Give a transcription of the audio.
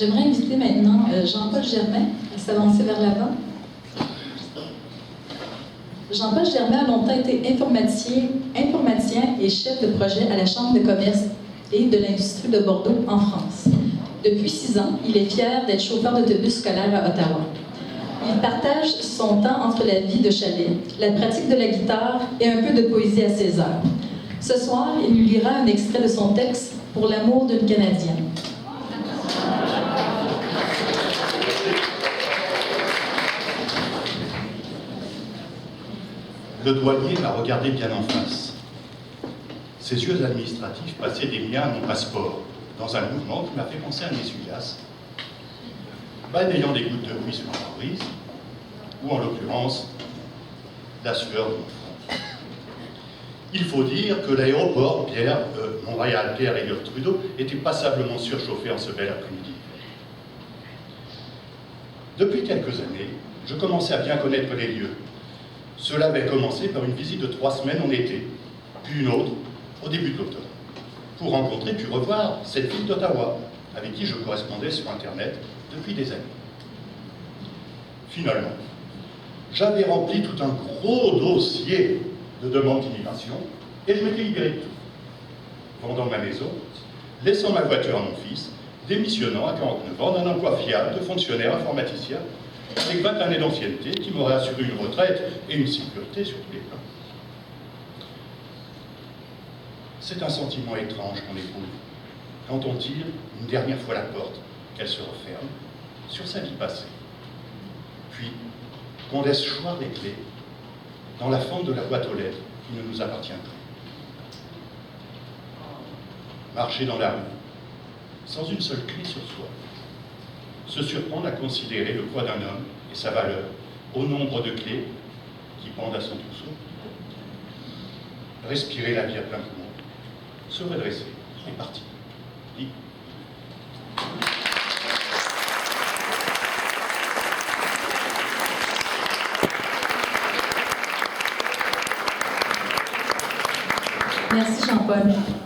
J'aimerais inviter maintenant Jean-Paul Germain à s'avancer vers l'avant. Jean-Paul Germain a longtemps été informaticien et chef de projet à la Chambre de commerce et de l'industrie de Bordeaux en France. Depuis 6 ans, il est fier d'être chauffeur d'autobus scolaire à Ottawa. Il partage son temps entre la vie de chalet, la pratique de la guitare et un peu de poésie à ses heures. Ce soir, il nous lira un extrait de son texte « Pour l'amour d'une Canadienne ». Le douanier m'a regardé bien en face. Ses yeux administratifs passaient des miens à mon passeport, dans un mouvement qui m'a fait penser à un essuie-glace, balayant des gouttes de pluie sur ma pare-brise, ou en l'occurrence, la sueur de mon front. Il faut dire que l'aéroport Montréal-Pierre Elliott Trudeau était passablement surchauffé en ce bel après-midi. Depuis quelques années, je commençais à bien connaître les lieux. Cela avait commencé par une visite de 3 semaines en été, puis une autre au début de l'automne, pour rencontrer puis revoir cette ville d'Ottawa, avec qui je correspondais sur Internet depuis des années. Finalement, j'avais rempli tout un gros dossier de demandes d'immigration et je m'étais libéré de tout, vendant ma maison, laissant ma voiture à mon fils, démissionnant à 49 ans d'un emploi fiable de fonctionnaire informaticien avec 20 années d'ancienneté qui m'aurait assuré une retraite et une sécurité sur tous les plans. C'est un sentiment étrange qu'on éprouve quand on tire une dernière fois la porte, qu'elle se referme, sur sa vie passée. Puis, qu'on laisse choir les clés dans la fente de la boîte aux lettres qui ne nous appartient plus. Marcher dans la rue, sans une seule clé sur soi. Se surprendre à considérer le poids d'un homme et sa valeur au nombre de clés qui pendent à son trousseau. Respirer la vie à plein poumon, se redresser et partir. Libre. Merci Jean-Paul.